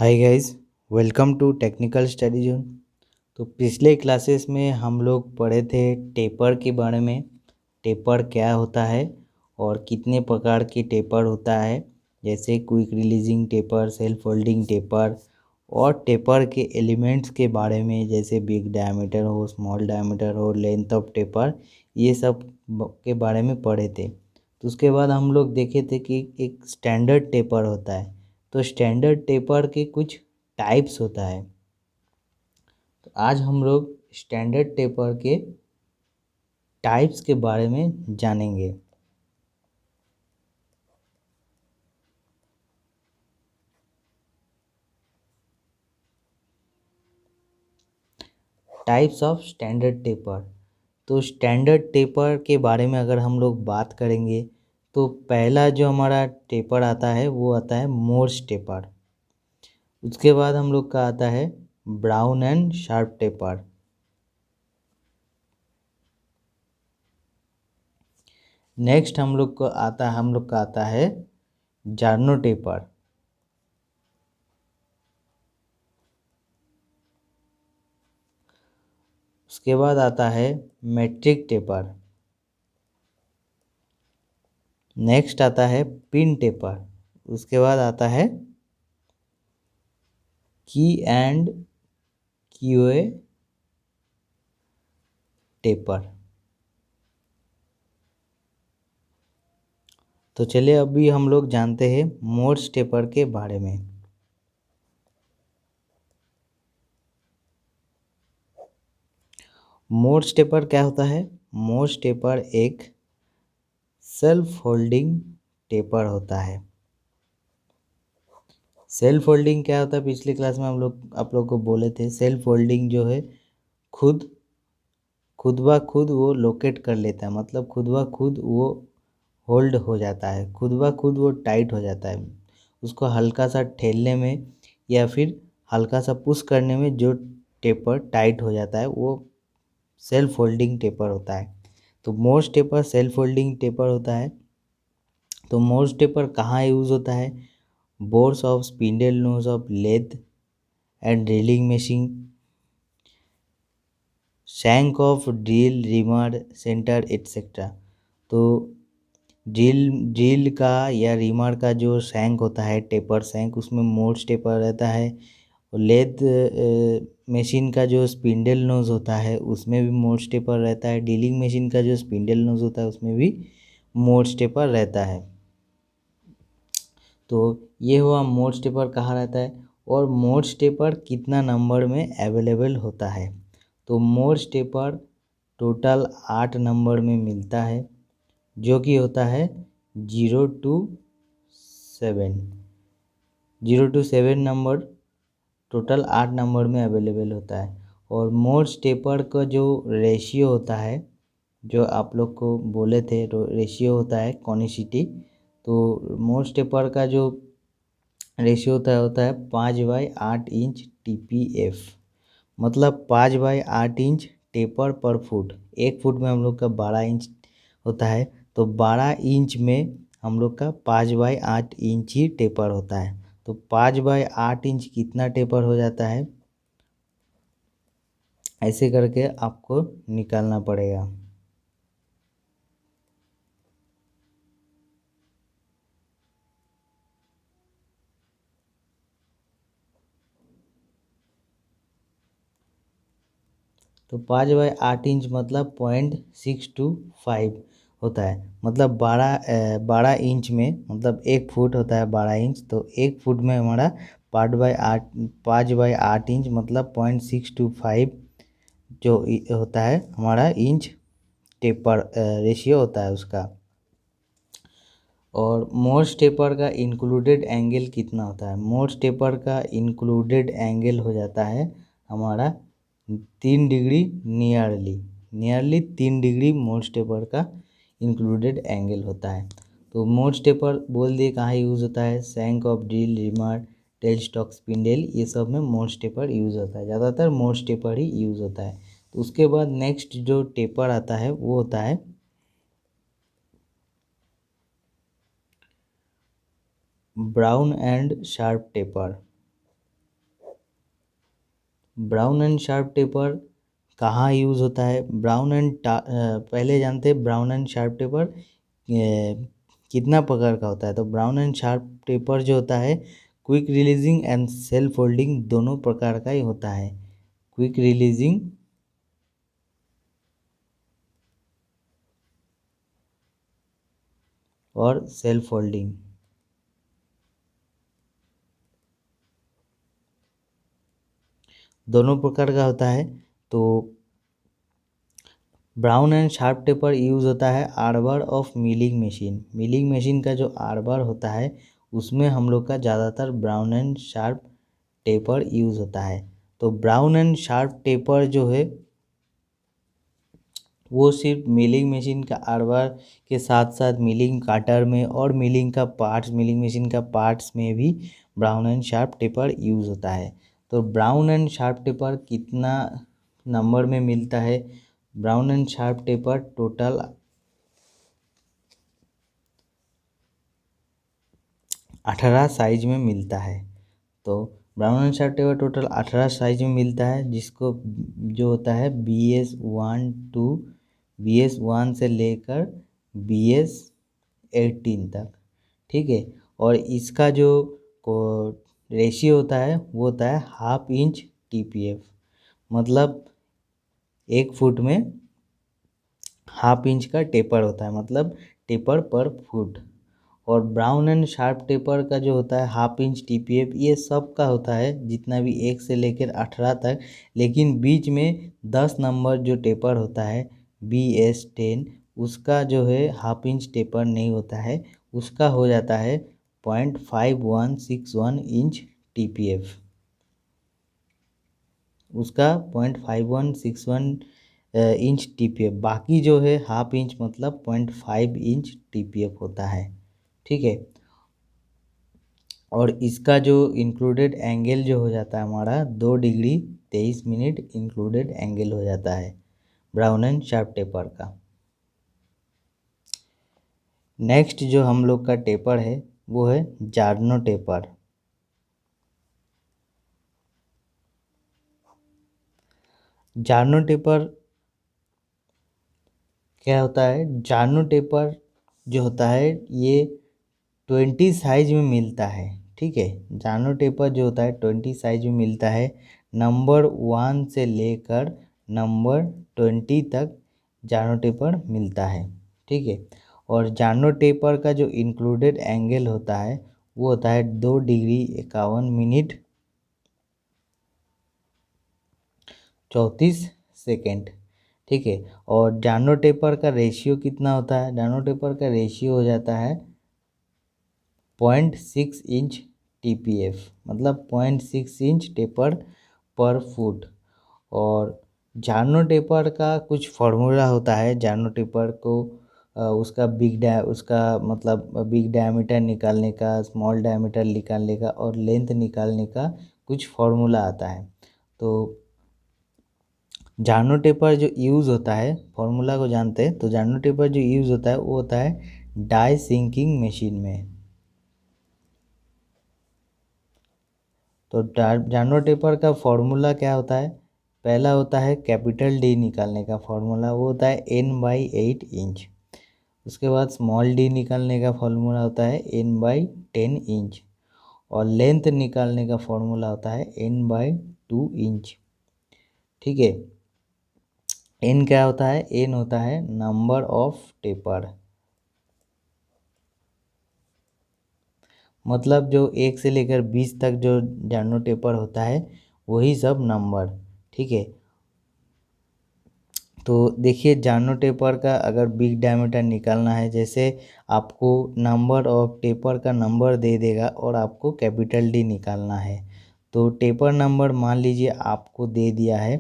Hi guys, welcome to technical study zone. तो पिछले classes में हम लोग पढ़े थे टेपर के बारे में। टेपर क्या होता है और कितने प्रकार की टेपर होता है, जैसे quick releasing taper, self holding taper, और टेपर के एलिमेंट्स के बारे में, जैसे बिग डायमीटर हो, स्मॉल डायमीटर हो, लेंथ ऑफ टेपर, ये सब के बारे में पढ़े थे। तो उसके बाद हम लोग देखे थे कि एक स्टैंडर्ड टेपर होता है। तो स्टैंडर्ड टेपर के कुछ टाइप्स होता है। तो आज हम लोग स्टैंडर्ड टेपर के टाइप्स के बारे में जानेंगे। Types of standard taper. तो स्टैंडर्ड टेपर के बारे में अगर हम लोग बात करेंगे तो पहला जो हमारा टेपर आता है वो आता है मोर्स टेपर। उसके बाद हम लोग का आता है brown and sharp taper. Next हम लोग का आता है जार्नो टेपर। उसके बाद आता है मैट्रिक टेपर। नेक्स्ट आता है पिन टेपर। उसके बाद आता है की एंड क्यूए टेपर। तो चलिए अभी हम लोग जानते हैं मोर्स टेपर के बारे में। मोर्स टेपर क्या होता है? मोर्स टेपर एक सेल्फ होल्डिंग टेपर होता है। सेल्फ होल्डिंग क्या होता है? पिछले क्लास में हम लोग आप लोग को बोले थे, सेल्फ होल्डिंग जो है खुद खुद ब खुद वो लोकेट कर लेता है, मतलब खुद ब खुद वो होल्ड हो जाता है, खुद ब खुद वो टाइट हो जाता है। उसको हल्का सा ठेलने में या फिर हल्का सा पुश करने में जो टेपर टाइट हो जाता है वो सेल्फ होल्डिंग टेपर होता है। तो Morse taper self holding taper होता है। तो मोर्स टेपर कहाँ यूज़ होता है? Bores of spindle nose of lathe and drilling machine, shank of drill reamer centre et cetera. तो ड्रिल का या रिमर का जो शैंक होता है, टेपर शैंक, उसमें मोर्स टेपर रहता है। और लेथ मशीन का जो स्पिंडल नोज होता है उसमें भी मोर्स टेपर रहता है। ड्रिलिंग मशीन का जो स्पिंडल नोज होता है उसमें भी मोर्स टेपर रहता है। तो ये हुआ मोर्स टेपर कहाँ रहता है और मोर्स टेपर कितना नंबर में अवेलेबल होता है। तो मोर्स टेपर टोटल 8 नंबर में मिलता है, जो कि होता है 0 to 7। 0 to 7 number total 8 number में अवेलेबल होता है। और मोर्स टेपर का जो रेशियो होता है, जो आप लोग को बोले थे, रेशियो होता है कॉनिसिटी। तो मोर्स टेपर का जो रेशियो होता है 5/8 इंच TPF, मतलब 5/8 इंच टेपर पर फुट। एक फुट में हम लोग का 12 इंच होता है, तो 12 इंच में हम लोग का 5/8 इंच ही टेपर होता है। तो 5/8 इंच कितना टेपर हो जाता है, ऐसे करके आपको निकालना पड़ेगा। तो 5/8 इंच मतलब 0.625 होता है, मतलब 12 इंच में, मतलब एक फुट होता है 12 इंच, तो एक फुट में हमारा 5/8 इंच मतलब 0.625 जो होता है हमारा इंच टेपर रेशियो होता है उसका। और मोर्स टेपर का इंक्लूडेड एंगल कितना होता है? मोर्स टेपर का इंक्लूडेड एंगल हो जाता है हमारा 3 degree, nearly 3 degree Morse taper का इंक्लूडेड एंगल होता है। तो मोर्स टेपर बोल दिए कहाँ यूज़ होता है? Shank of drill, reamer, tell stock spindle, ये सब में मोर्स टेपर यूज़ होता है। ज़्यादातर मोर्स टेपर ही यूज़ होता है। तो उसके बाद नेक्स्ट जो टेपर आता है वो होता है brown and sharp taper. Brown and sharp taper कहाँ यूज़ होता है? पहले जानते हैं ब्राउन एंड शार्प टेपर कितना प्रकार का होता है। तो ब्राउन एंड शार्प टेपर जो होता है quick releasing and self holding दोनों प्रकार का ही होता है। क्विक रिलीजिंग और सेल्फ होल्डिंग दोनों प्रकार का होता है। तो brown and sharp taper use होता है arbor of milling machine. Milling machine का जो आर्बर होता है उसमें हम लोग का ज़्यादातर brown and sharp taper use होता है। तो ब्राउन एंड शार्प टेपर जो है वो सिर्फ मिलिंग मशीन का आर्बर के साथ साथ मिलिंग काटर में और मिलिंग मशीन का पार्ट्स में भी brown and sharp taper use होता है। तो ब्राउन एंड शार्प टेपर कितना नंबर में मिलता है? Brown and sharp taper total 18 size में मिलता है। तो brown and sharp taper total 18 size में मिलता है, जिसको जो होता है BS1 से लेकर BS18 तक, ठीक है। और इसका जो रेशियो होता है वो होता है 1/2 इंच TPF, मतलब 1 फुट में 1/2 इंच का टेपर होता है, मतलब टेपर पर फुट। और ब्राउन एंड शार्प टेपर का जो होता है 1/2 इंच TPF ये सब का होता है, जितना भी 1 से लेकर 18 तक। लेकिन बीच में 10 नंबर जो टेपर होता है BS10 उसका जो है 1/2 इंच टेपर नहीं होता है, उसका हो जाता है 0.5161 इंच TPF। उसका 0.5161 इंच TPF, बाकी जो है 1/2 इंच मतलब 0.5 इंच TPF होता है, ठीक है। और इसका जो इंक्लूडेड एंगल जो हो जाता है हमारा 2 डिग्री 23 मिनट इंक्लूडेड एंगल हो जाता है ब्राउन एंड शार्प टेपर का। नेक्स्ट जो हम लोग का टेपर है वो है जार्नो टेपर। जार्नो टेपर क्या होता है? जार्नो टेपर जो होता है ये 20 साइज में मिलता है, ठीक है। जार्नो टेपर जो होता है 20 साइज में मिलता है। नंबर 1 से लेकर नंबर 20 तक जार्नो टेपर मिलता है, ठीक है। और जार्नो टेपर का जो इंक्लूडेड एंगल होता है वो होता है 2 डिग्री 51 मिनट 34 सेकेंड, ठीक है। और जार्नो टेपर का रेशियो कितना होता है? जार्नो टेपर का रेशियो हो जाता है 0.6 इंच TPF, मतलब 0.6 इंच टेपर पर फुट। और जार्नो टेपर का कुछ फार्मूला होता है। जार्नो टेपर को उसका बिग डायमीटर निकालने का, स्मॉल डायमीटर निकालने का और लेंथ निकालने का कुछ फार्मूला आता है। तो जार्नो टेपर जो यूज़ होता है, फार्मूला को जानते हैं, तो जार्नो टेपर जो यूज़ होता है वो होता है डाई सिंकिंग मशीन में। तो जार्नो टेपर का फॉर्मूला क्या होता है? पहला होता है कैपिटल D निकालने का फॉर्मूला, वो होता है N/8 इंच। उसके बाद स्मॉल d निकालने का फॉर्मूला होता है N/10 इंच। और लेंथ निकालने का फॉर्मूला होता है N/2 इंच, ठीक है। N क्या होता है? N होता है नंबर ऑफ टेपर, मतलब जो 1 से लेकर 20 तक जो जार्नो टेपर होता है वही सब नंबर, ठीक है। तो देखिए जार्नो टेपर का अगर बिग डायमीटर निकालना है, जैसे आपको नंबर ऑफ टेपर का नंबर दे देगा और आपको कैपिटल D निकालना है। तो टेपर नंबर मान लीजिए आपको दे दिया है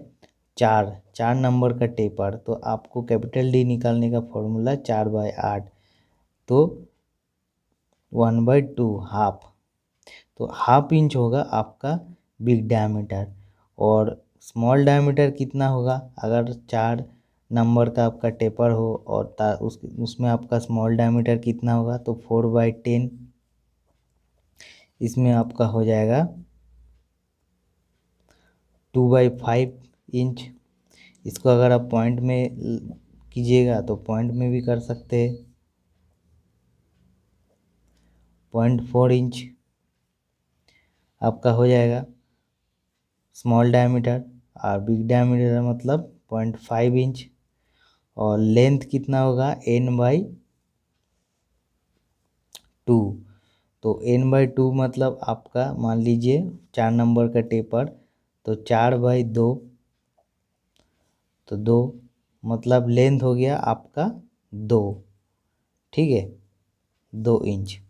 4 नंबर का टेपर, तो आपको कैपिटल D निकालने का फॉर्मूला 4/8, तो 1/2 हाफ, तो 1/2 इंच होगा आपका बिग डायमीटर। और स्मॉल डायमीटर कितना होगा? अगर 4 नंबर का आपका टेपर हो और उसमें आपका स्मॉल डायमीटर कितना होगा? तो 4/10, इसमें आपका हो जाएगा 2/5 इंच। इसको अगर आप पॉइंट में कीजिएगा तो पॉइंट में भी कर सकते हैं। 0.4 इंच आपका हो जाएगा स्मॉल डायमीटर, और बिग डायमीटर मतलब 0.5 इंच। और लेंथ कितना होगा n/2। तो n/2 मतलब आपका मान लीजिए 4 नंबर का टेपर, तो 4/2, तो 2 मतलब लेंथ हो गया आपका 2। ठीक है, 2 इंच।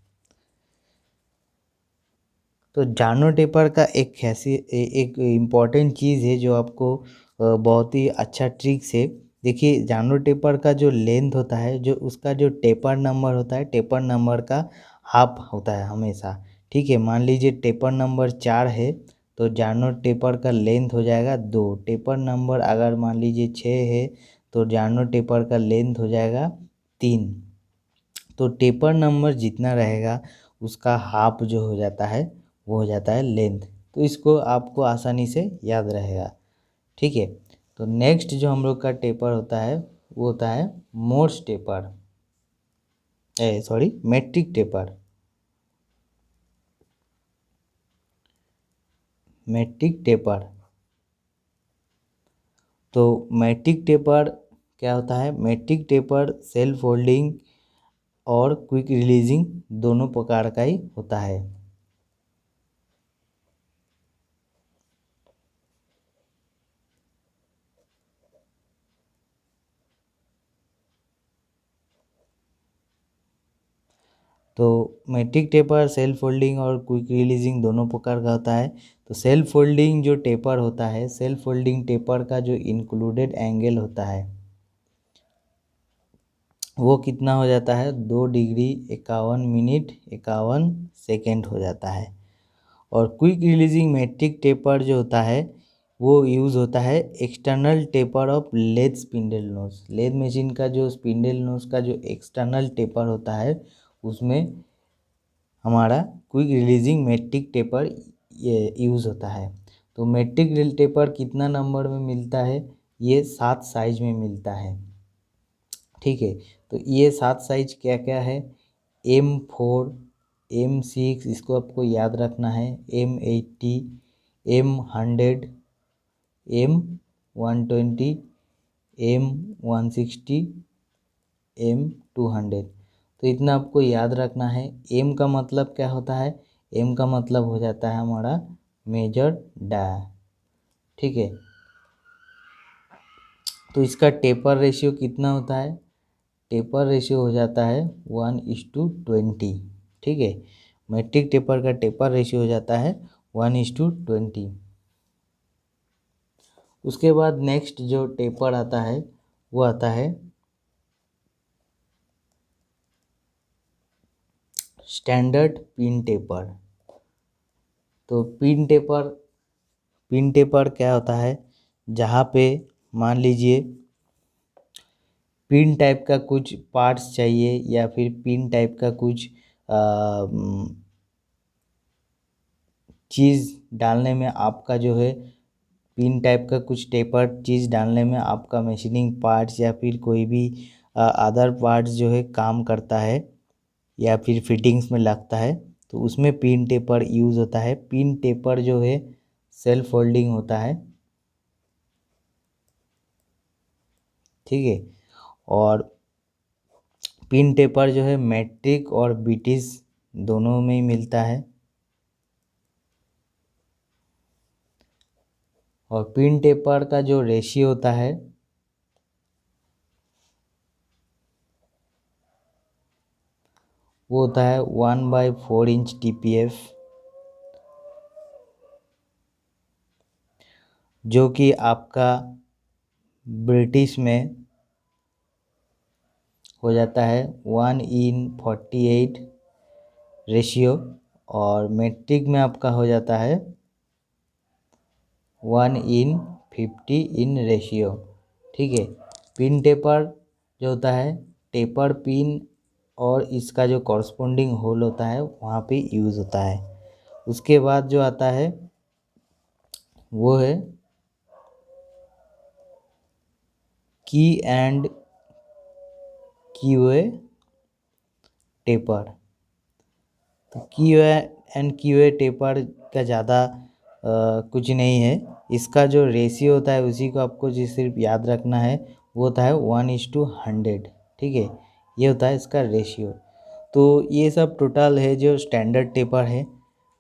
तो जानो टेपर का एक इम्पॉर्टेंट चीज़ है जो आपको बहुत ही अच्छा ट्रिक से देखिए। जानो टेपर का जो लेंथ होता है, जो उसका जो टेपर नंबर होता है, टेपर नंबर का हाफ होता है हमेशा। ठीक है, मान लीजिए टेपर नंबर 4 है तो जानो टेपर का लेंथ हो जाएगा 2। टेपर नंबर अगर मान लीजिए 6 है तो जानो टेपर का लेंथ हो जाएगा 3। तो टेपर नंबर जितना रहेगा उसका हाफ जो हो जाता है वो हो जाता है लेंथ। तो इसको आपको आसानी से याद रहेगा। ठीक है, तो नेक्स्ट जो हम लोग का टेपर होता है वो होता है Morse taper, metric taper. Metric taper, तो मेट्रिक टेपर क्या होता है? मेट्रिक टेपर सेल्फ होल्डिंग और क्विक रिलीजिंग दोनों प्रकार का ही होता है। तो मेट्रिक टेपर सेल्फ फोल्डिंग और क्विक रिलीजिंग दोनों प्रकार का होता है। तो सेल्फ फोल्डिंग जो टेपर होता है, सेल्फ फोल्डिंग टेपर का जो इंक्लूडेड एंगल होता है वो कितना हो जाता है? 2 डिग्री 51 मिनट 51 सेकेंड हो जाता है। और क्विक रिलीजिंग मेट्रिक टेपर जो होता है वो यूज़ होता है external taper of lathe spindle nose. Lathe machine का जो स्पिंडल नोज का जो एक्सटर्नल टेपर होता है उसमें हमारा क्विक रिलीजिंग मेट्रिक टेपर ये यूज़ होता है। तो मेट्रिक टेपर कितना नंबर में मिलता है? ये 7 साइज में मिलता है। ठीक है, तो ये 7 साइज क्या क्या है? M4, M6, इसको आपको याद रखना है, M80, M100, M120, M160, M200। तो इतना आपको याद रखना है। एम का मतलब क्या होता है? एम का मतलब हो जाता है हमारा मेजर डाया। ठीक है, तो इसका टेपर रेशियो कितना होता है? टेपर रेशियो हो जाता है 1:20। ठीक है, मेट्रिक टेपर का टेपर रेशियो हो जाता है 1:20। उसके बाद नेक्स्ट जो टेपर आता है वो आता है स्टैंडर्ड पिन टेपर। तो पिन टेपर क्या होता है? जहाँ पे मान लीजिए पिन टाइप का कुछ पार्ट्स चाहिए या फिर पिन टाइप का कुछ चीज़ डालने में आपका जो है पिन टाइप का कुछ टेपर चीज़ डालने में आपका मशीनिंग पार्ट्स या फिर कोई भी अदर पार्ट्स जो है काम करता है या फिर फिटिंग्स में लगता है, तो उसमें पिन टेपर यूज़ होता है। पिन टेपर जो है सेल्फ फोल्डिंग होता है। ठीक है, और पिन टेपर जो है मैट्रिक और ब्रिटिश दोनों में ही मिलता है। और पिन टेपर का जो रेशियो होता है वो होता है 1/4 इंच TPF, जो कि आपका ब्रिटिश में हो जाता है 1:48 रेशियो, और मैट्रिक में आपका हो जाता है 1:50 इन रेशियो। ठीक है, पिन टेपर जो होता है टेपर पिन और इसका जो कॉरस्पॉन्डिंग होल होता है वहाँ पे यूज़ होता है। उसके बाद जो आता है वो है की एंड क्यूए टेपर। तो क्यूए एंड क्यूए टेपर का ज़्यादा कुछ नहीं है, इसका जो रेशियो होता है उसी को आपको जो सिर्फ याद रखना है, वो होता है 1:100। ठीक है, ये होता है इसका रेशियो। तो ये सब टोटल है जो स्टैंडर्ड टेपर है।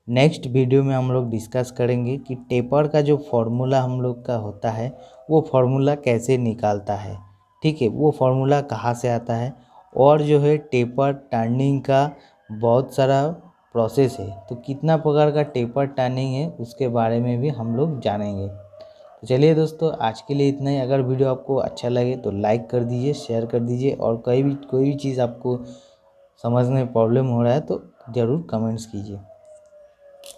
नेक्स्ट वीडियो में हम लोग डिस्कस करेंगे कि टेपर का जो फॉर्मूला हम लोग का होता है वो फॉर्मूला कैसे निकालता है। ठीक है, वो फॉर्मूला कहाँ से आता है, और जो है टेपर टर्निंग का बहुत सारा प्रोसेस है, तो कितना प्रकार का टेपर टर्निंग है उसके बारे में भी हम लोग जानेंगे। तो चलिए दोस्तों, आज के लिए इतना ही। अगर वीडियो आपको अच्छा लगे तो लाइक कर दीजिए, शेयर कर दीजिए, और कोई भी चीज़ आपको समझने में प्रॉब्लम हो रहा है तो ज़रूर कमेंट्स कीजिए।